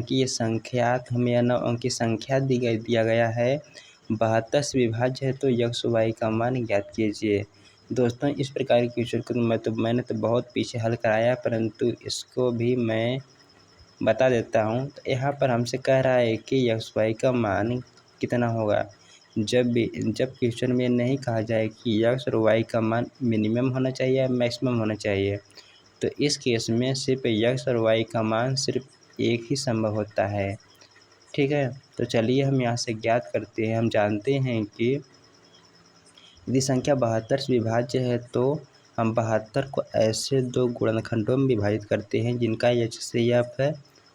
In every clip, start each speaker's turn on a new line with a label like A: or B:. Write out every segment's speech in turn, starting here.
A: कि ये संख्यात हमें या 9 अंक की संख्या दिया गया है 72 से विभाज्य है, तो x y का मान ज्ञात कीजिए। दोस्तों इस प्रकार के क्वेश्चन को मैंने तो बहुत पीछे हल कराया, परंतु इसको भी मैं बता देता हूँ। तो यहाँ पर हमसे कह रहा है कि x y का मान कितना होगा। जब क्वेश्चन में नहीं कहा जाए कि x और y का मान मिनिमम होना चाहिए या मैक्सिमम होना चाहिए, तो इस केस में सिर्फ x और y का मान सिर्फ एक ही संभव होता है। ठीक है, तो चलिए हम यहाँ से ज्ञात करते हैं। हम जानते हैं कि यदि संख्या 72 से विभाज्य है तो हम 72 को ऐसे 2 गुणनखंडों में विभाजित करते हैं जिनका HCF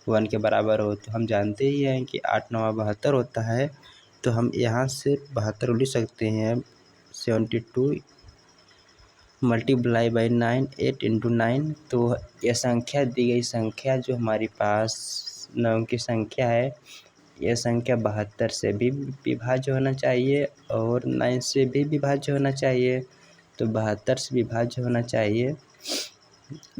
A: 1 के बराबर हो। तो हम जानते ही हैं कि 8 9 72 होता है, तो हम यहाँ से 72 लिख सकते हैं 72 मल्टीप्लाई बाई 9 8 × 9। तो यह संख्या दी गई संख्या जो हमारे पास 9 की संख्या है, यह संख्या 72 से भी विभाज्य होना चाहिए और 9 से भी विभाज्य होना चाहिए। तो 72 से विभाज्य होना चाहिए।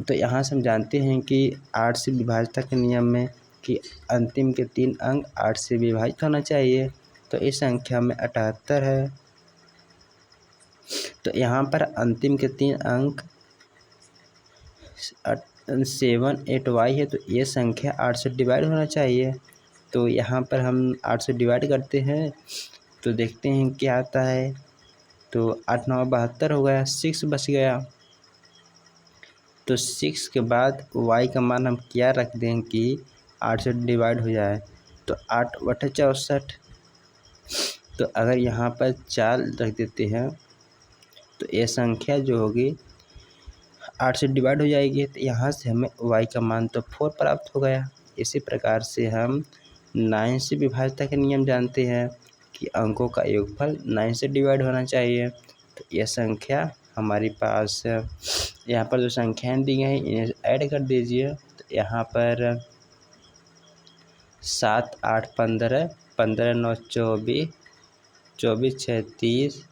A: तो यहाँ से हम जानते हैं कि 8 से विभाज्यता के नियम में कि अंतिम के 3 अंक 8 से विभाजित होना चाहिए। तो इस संख्या में 78 है, तो यहाँ पर अंतिम के 3 अंक 7 8 y है, तो ये संख्या 8 से डिवाइड होना चाहिए। तो यहाँ पर हम 8 से डिवाइड करते हैं तो देखते हैं क्या आता है। तो 8 9 72 हो गया, 6 बच गया। तो 6 के बाद y का मान हम क्या रख दें कि 8 से डिवाइड हो जाए, तो 8 बटे 64। तो अगर यहाँ पर 4 रख देते हैं तो ये संख्या जो होगी 8 से डिवाइड हो जाएगी। तो यहाँ से हमें y का मान तो 4 प्राप्त हो गया। इसी प्रकार से हम 9 से विभाज्यता के नियम जानते हैं कि अंकों का योगफल 9 से डिवाइड होना चाहिए। तो यह संख्या हमारे पास यहाँ पर जो संख्याएँ दी गई हैं इन्हें ऐड कर दीजिए। तो यहाँ पर 7 8 15 15 9 24 24 6 30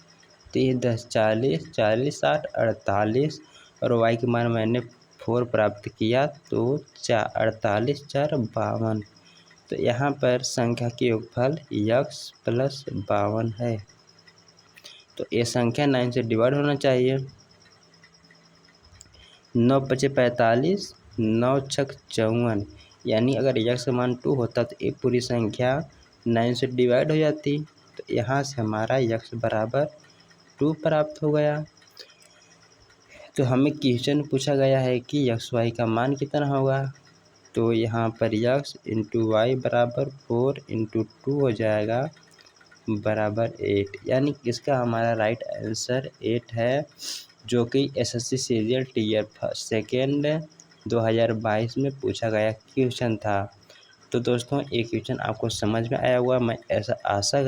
A: 30 10 40 40 8 48 और y के मान मैंने 4 प्राप्त किया, तो 48 4 52। तो यहाँ पर संख्या के योगफल x + 52 है। तो ये संख्या 9 से डिवाइड होना चाहिए। 9 × 5 = 45 9 × 6 = 54, यानी अगर x का मान 2 होता तो ये पूरी संख्या 9 से डिवाइड हो जाती। तो यहाँ से हमारा x बराबर 2 प्राप्त हो गया। तो हमें क्वेश्चन पूछा गया है कि x y का मान कितना होगा। तो यहाँ पर x × y बराबर 4 × 2 हो जाएगा बराबर 8, यानी इसका हमारा राइट आंसर 8 है, जो कि SSC सीरियल टियर 2 2022 में पूछा गया क्वेश्चन था। तो दोस्तों ये क्वेश्चन आपको समझ में आया होगा, मैं ऐसा आशा